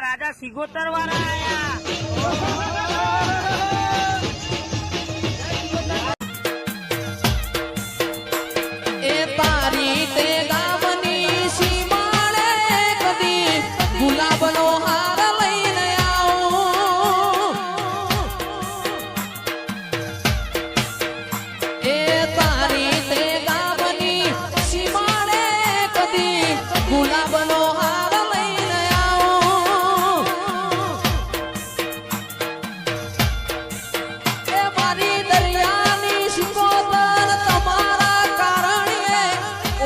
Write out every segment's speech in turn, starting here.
રાજા સિગોતર વાળા આયા એ તારી તે ગામની સીમાડે કદી ગુલાબનો હાર લઈને આવું એ તારી તે ગામની સીમાડે કદી ગુલાબનો હાર લઈને આવું એ મારી દરિયાની સિકોતર તમારા કારણે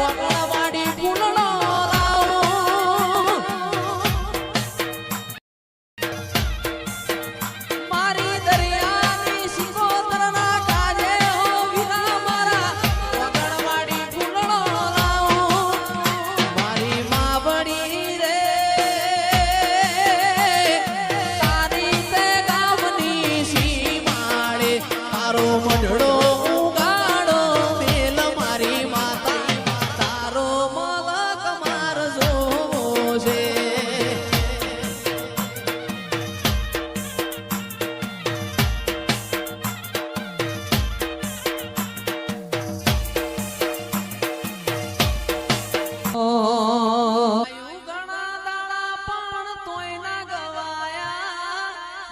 ઓગણવાડી ફૂલનો લાવું મારી દરિયાની સિકોતરના કાજે હો વીરા મારા ઓગણવાડી ફૂલનો લાવું મારી માવડી રે તારી તે ગામની સીમાડે તારો મઢડો ઉગાડો મેલ મારી માતા તારો મલક માર જોવો છે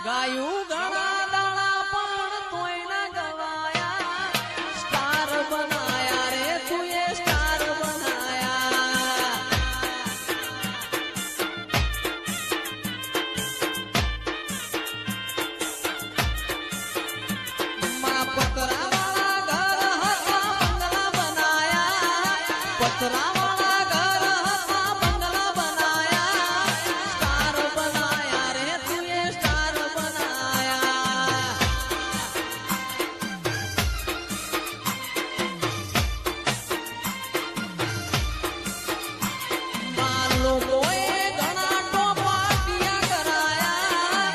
ગાયું ઘણા દાડા પણ તોય ના ગવાયા સ્ટાર બનાયા રે તુએ સ્ટાર બનાયા માં પતરાવાળા ઘર હતા બંગલા બનાયા પતરાવાળા ઘર હતા બંગલા બનાયા સ્ટાર બનાયા રે તુએ સ્ટાર બનાયા માં લોકોએ ઘણા ટોપાટિયા કરાયા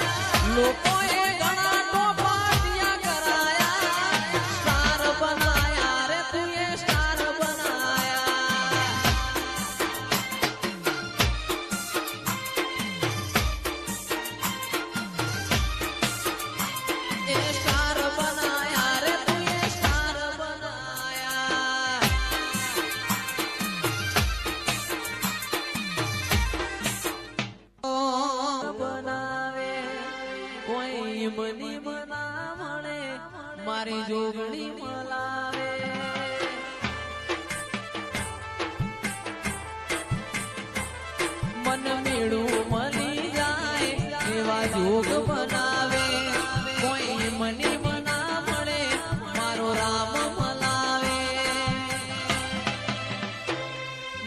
લોકોએ ઘણા ટોપાટિયા કરાયા સ્ટાર બનાયા રે તુએ સ્ટાર બનાયા એ સ્ટાર બનાયા રે તુએ સ્ટાર બનાયા બનાવે કોઈ મની મના મળે મારી જોગણી મલાવે મન મેળું મળી જાય એવા જોગ બનાવે કોઈ મની મના મળે મારો રામ મલાવે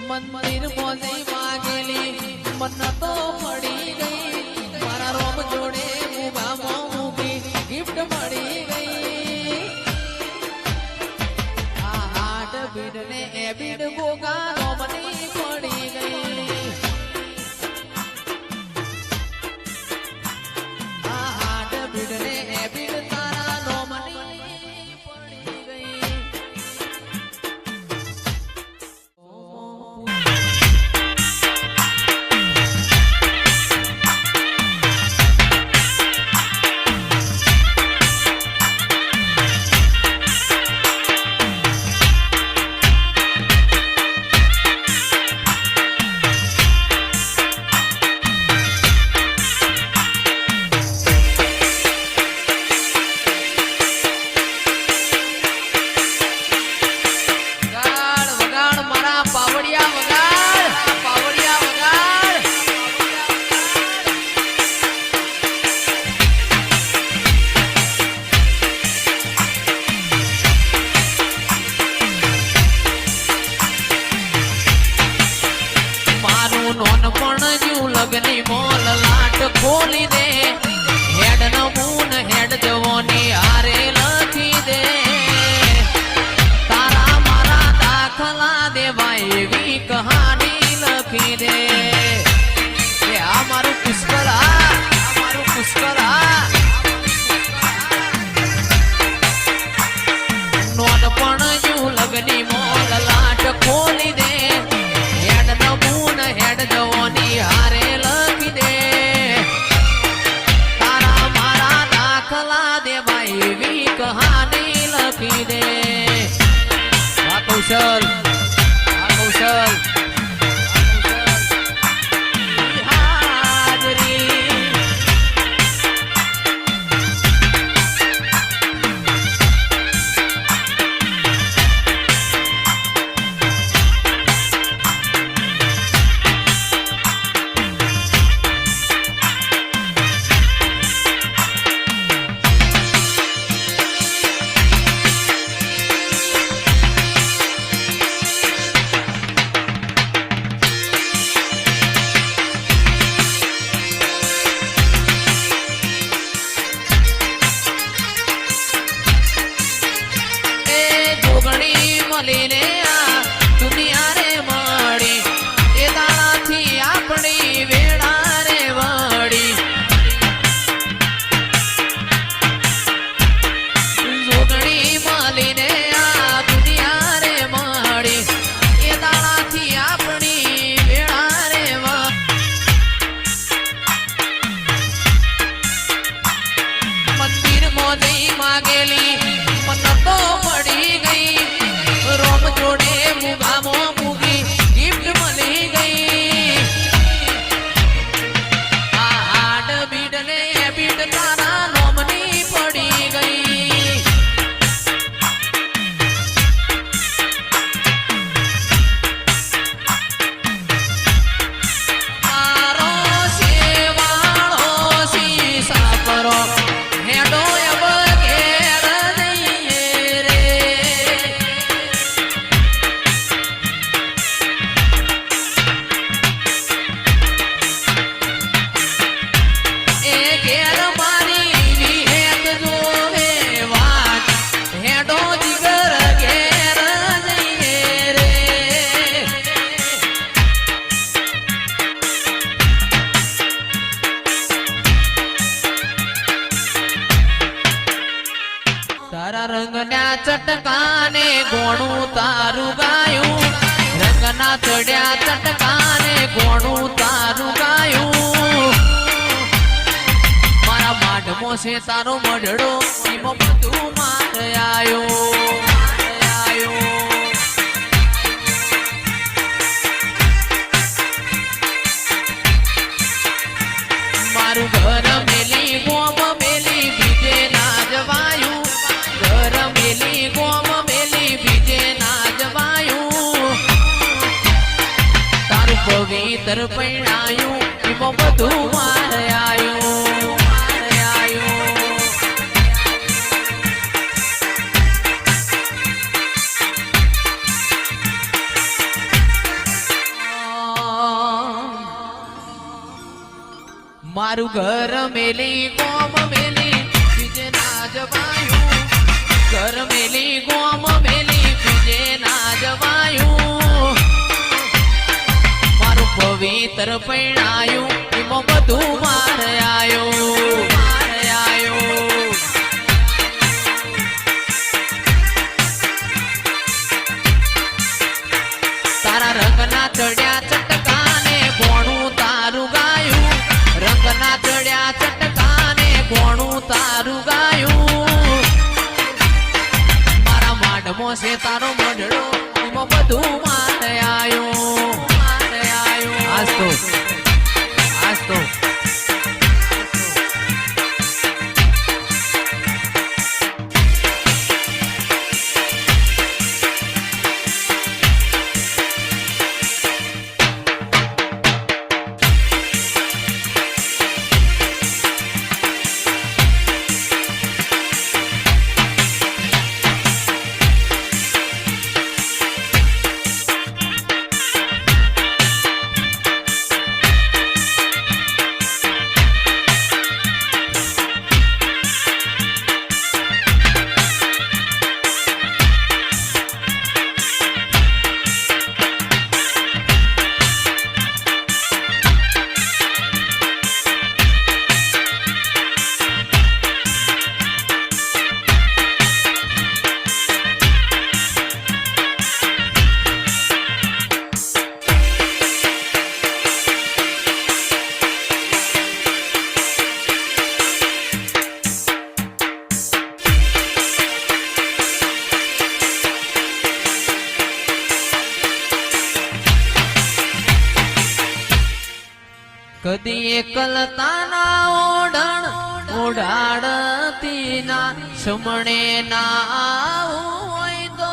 મંદિર મોની માગેલી મન તો મળી ગઈ મારા રોમ જોડે મુભામાં મૂકી ગિફ્ટ મળી ગઈ આ હાટ બીડ ને એ બીડ ગોગા રોમની પડી ગઈ આ હાટ બીડ ને એ બીડ તારા રોમની પડી ગઈ વગાડ વગાડ મારા પાવડિયા વગાડ પાવડિયા વગાડ મારું નોનપણ જ્યું લગની મોલ લાટ ખોલી દે હેડ નમૂન હેડ જવોની હારે લખી દે તારા મારા દાખલા દેવાય એવી કહાની લખી દે કે આ મારું પુષ્કળ આ મારું પુષ્કળ આ નોનપણ જ્યું લગની મોલ લાટ ખોલી દે હેડ નમૂન હેડ જવોની હારે લખી દે રંગના ચડ્યા ચટકાને ગોણું તારું ગાયું મારા માઢમો છે તારો મઢડો એમાં બધું માર આયો મારું ઘર મેલી ગોમ મેલી બીજે ના જવાયું ઘર મેલી ગોમ મેલી બીજે ના જવાયું તારું પવિત્ર પૈણાયું એમાં બધું માર આયું મારું ઘર મેલી ગોમ મેલી બીજે ના જવાયું ઘર મેલી ગોમ મેલી બીજે ના જવાયું મારું પવિત્ર પૈણાયું એમાં બધું માર આયું તારા રંગના ચડ્યા ચટકાને ગોણું તારું ગાયું રંગના ચડ્યા ચટકાને ગોણું તારું ગાયું મારા માઢમો છે તારો મઢડો એમાં બધું માર આયું આજ તો કદી એકલતાના ઓઢણ ઓઢાડતી ના સમણે ના આવું હોય તો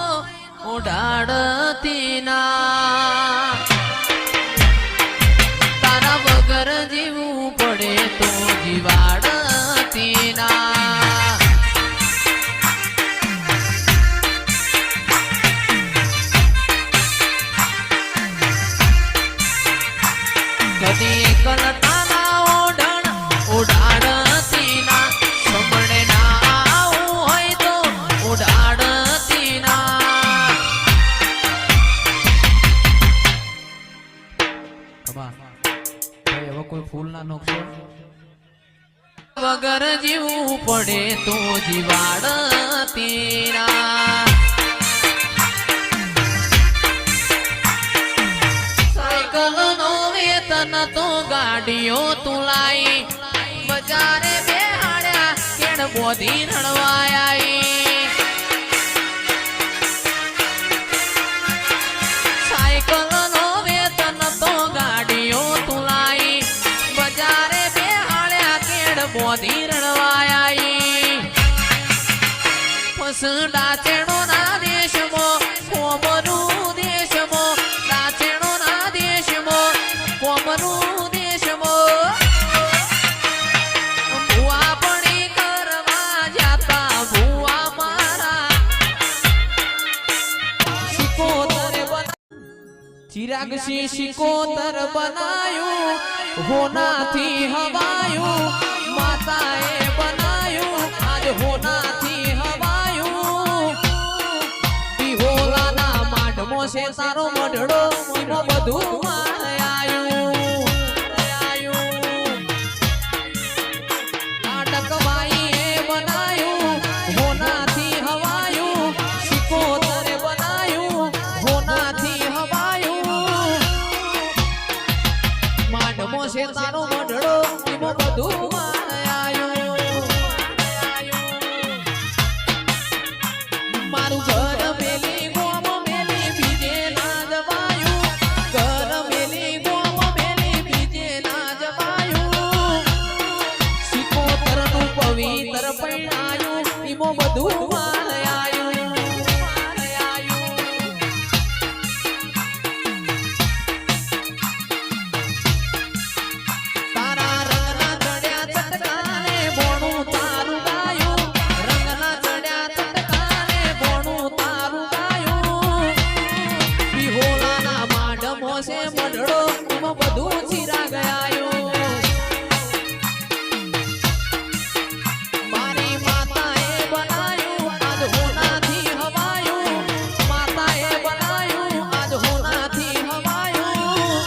ઓઢાડતી ના તારા વગર જીવવું પડે તો જીવાડતી ના કદી એકલતાના ઓઢણ ઓઢાડતી ના સમણે ના આવું હોય તો ઓઢાડતી ના હવે કોઈ ફૂલ ના નોખશો વગર જીવવું પડે તો જીવાડતી ના તો ગાડીઓ તુલાઈ બજારે બેહાડ્યા કેડ બોધી રણવાયા સાયકલ નો વેતન તો ગાડીઓ તુલાઈ બજારે બેહાડ્યા કેડ બોધી રણવાયા ફસડા ચેડો ના દેશમાં કોમનું દેશમાં દાચેડો ના દેશમાં કોમનું દેશમાં ભૂવા પડી કરવા જાતા ભૂવા મારા સિકોતર ચિરાગ સી સિકોતર બનાયું હોનાથી હવાયું માતાએ બનાયું આજ હોનાથી હવાયું બિહોલાના માઢમો છે તારો મઢડો એમાં બધું માર આયું નાટકવાઈએ બનાયું હોનાથી હવાયું સિકોતરે બનાયું હોનાથી હવાયું છે તારો મંડળો એમાં બધું માયાયું મારું ઘર મેલી ગોમ મેલી બીજે ના જવાયું ઘર મેલી ગોમ મેલી બીજે ના જવાયું સિકોતરનું પવિત્ર પૈણાયું એમાં બધું માયાયું તારા રંગના ચડ્યા ચટકાને બોણું તારું ગાયું રંગના ચડ્યા ચટકાને બોણું તારું ગાયું વિહોલાના માડમો છે મંડળો એમાં બધું ચીરા ગયાયું મારી માતાએ બનાયું આજ હોનાથી હવાયું માતાએ બનાયું આજ હોનાથી હવાયું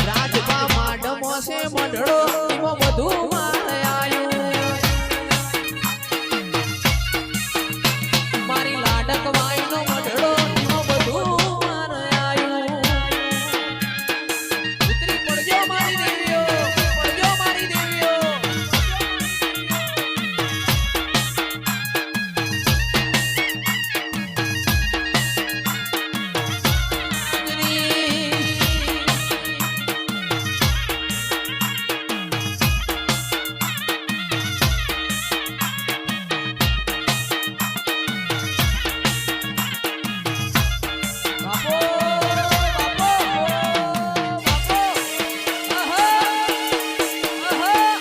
રાજપા માડમો છે મંડળો એમાં બધું માયાયું મારી લાડક વાઈનો મંડળો એમાં બધું માયાયું ઉતરી પડજો મારી દેવીઓ પડજો મારી દેવીઓ બાપો બાપો બાપો આહા આહા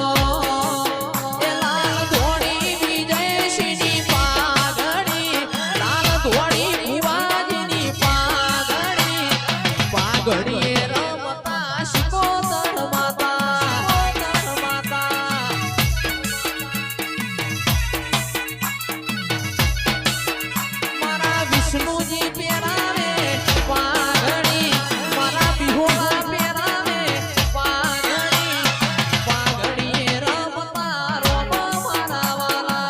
એ લાલ ધોળી વિજયસિંહની પાઘડી લાલ ધોળી ભુવાજીની પાઘડી પાઘડીએ રમતા શિકોતર માતા મારા વિષ્ણુજી પહેરાવે પાઘડી મારા બિહોળા પહેરાવે પાઘડી પાઘડીએ રમતા રોમ મારા વાલા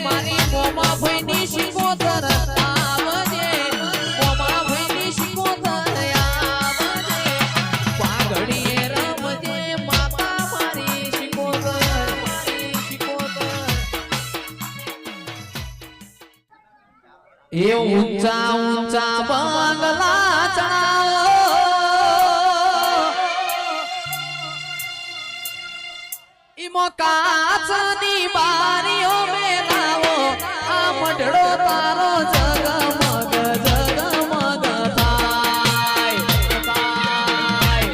મારી મોમા ભાઈની શિકોતર આવજે મોમા ભાઈની શિકોતર આવજે પાઘડીએ રમજે માતા મારી શિકોતર એ ઊંચા ઊંચા બંગલા ચડાવો ઈમો કાચની બારીઓ મેલાવો આ મંડળો તારો જગમગ જગમગ થાય થાય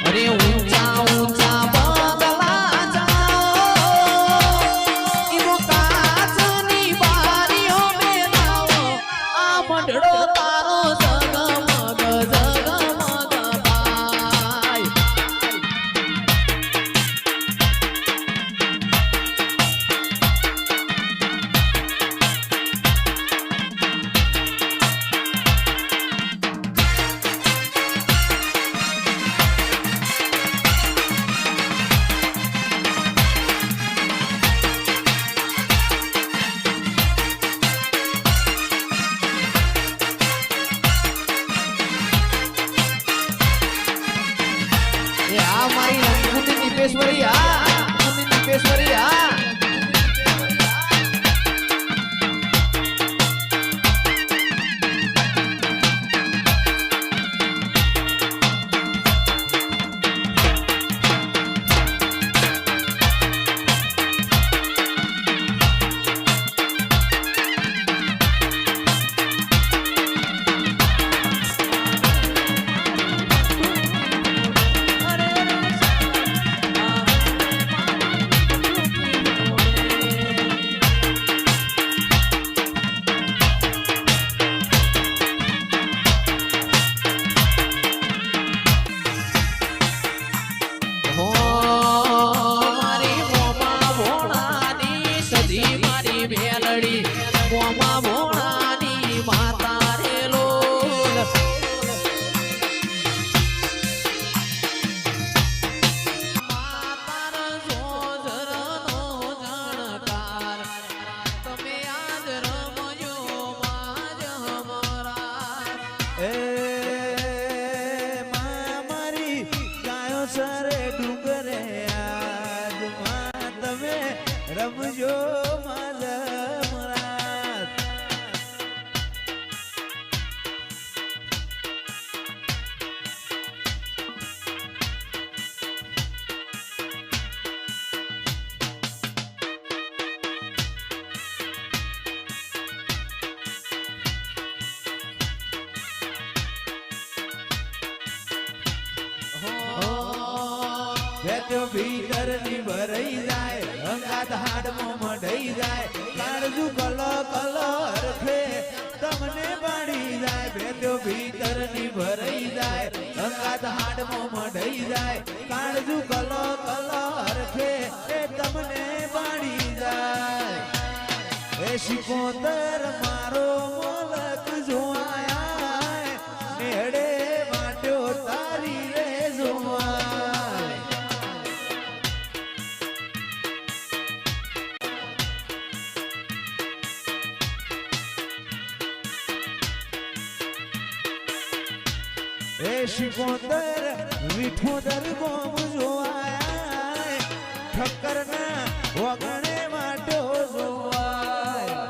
અરે ઊંચા ઊંચા બંગલા ચડાવો ઈમો કાચની બારીઓ મેલાવો આ મંડળો તારો જગમગ બેટ્યો ભીતર ની ભરાઈ જાય અંગાત હાડમાં મઢાઈ જાય કાળજુ કલો કલો હરખે તમને પાડી જાય બેટ્યો ભીતર ની ભરાઈ જાય અંગાત હાડમાં મઢાઈ જાય કાળજુ કલો કલો હરખે એ તમને પાડી જાય એ શિકોતર મારો મોલક જોવાયા નેડે વાટ્યો તારી રે જોવાય એ શિકોતર વિઠોદર ગોમ જોવાય ઠક્કર ના વગણે વાટ્યો જોવાય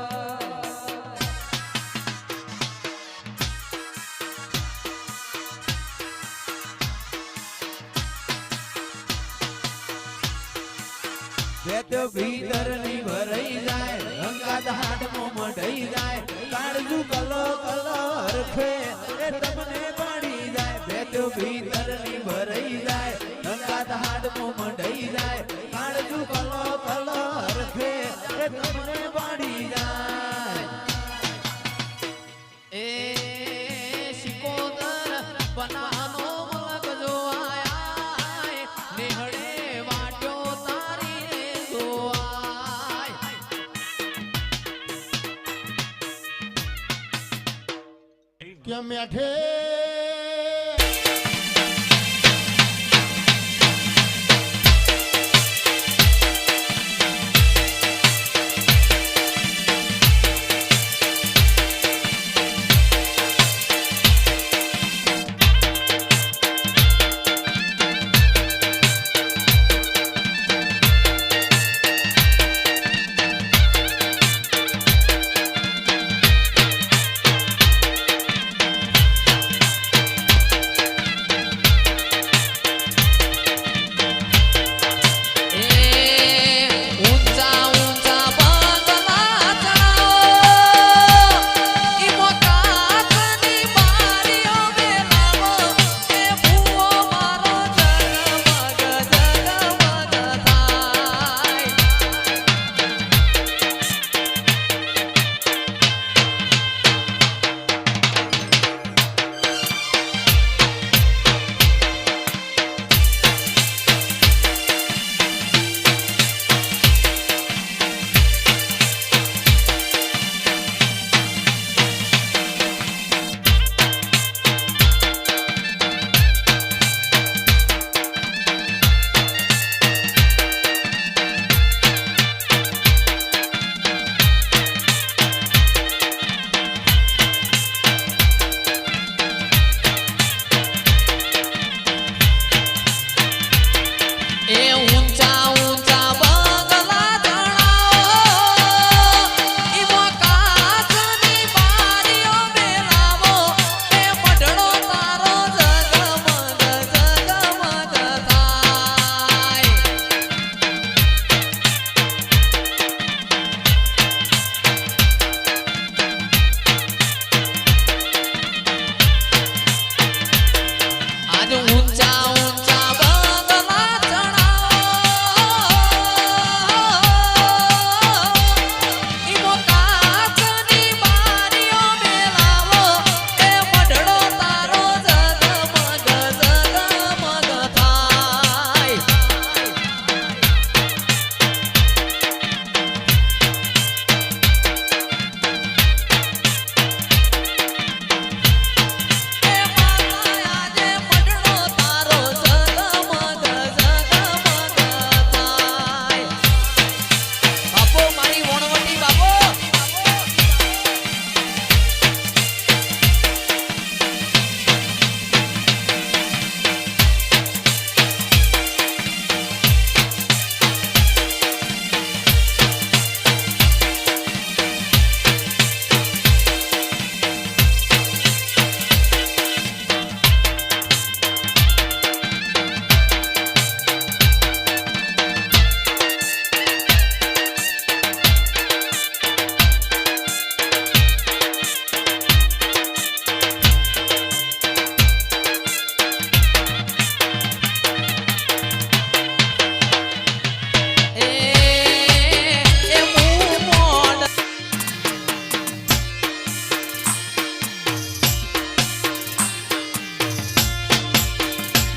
બેટ્યો ભીતર ની ભરાઈ જાય અંગાત હાડમાં મઢાઈ જાય કાળજુ કલો કલો હરખે એ તમને પાડી જાય બેટ્યો ભીતર ની ભરાઈ જાય અંગાત હાડમાં મઢાઈ જાય કાળજુ કલો કલો હરખે એ તમને પાડી જાય એ શિકોતર બનાનો મલક જોવાય નેહડે વાટ્યો તારી રે જોવાય કે મેઠે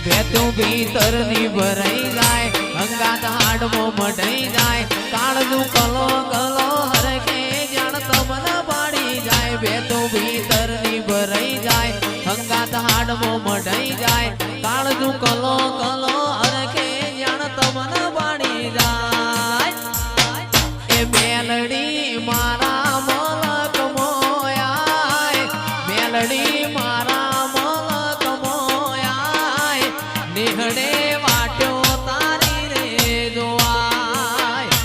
બેતું ભીતરની ભરાઈ જાય અંગાત હાડમાં મઢાઈ જાય કાળજું કલો કલો હરખે જાણ તમને પાડી જાય બેતું ભીતરની ભરાઈ જાય અંગાત હાડમાં મઢાઈ જાય કાળજું કલો કલો હરખે જાણ તમને પાડી જાય એ મેલડી મારા મલક મોયાય મેલડી મારા મલક મોયાય નિહળે વાટ્યો તારી રે જોવાય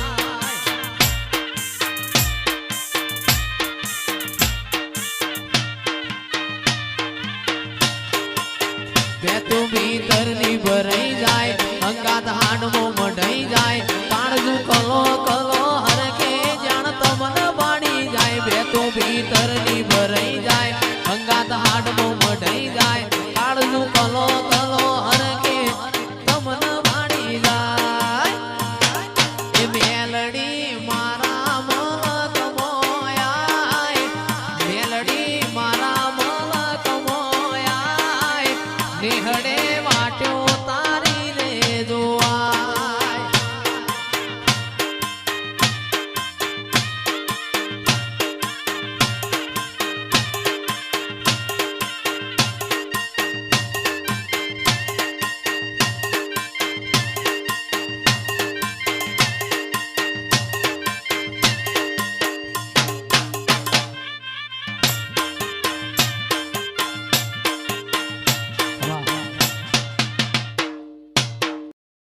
બેતું ભીતરની ભરાઈ જાય અંગાત હાડમો મઢાઈ જાય કાળજું કલો કલો હરખે જાણ તમને પાડી જાય બેતું ભીતરની ભરાઈ જાય અંગાત હાડમો મઢાઈ જાય કાળજું કલો કલો હરખે તમને પાડી જાય એ મેલડી મારા મલક મોયાય મેલડી મારા મલક મોયાય નિહળે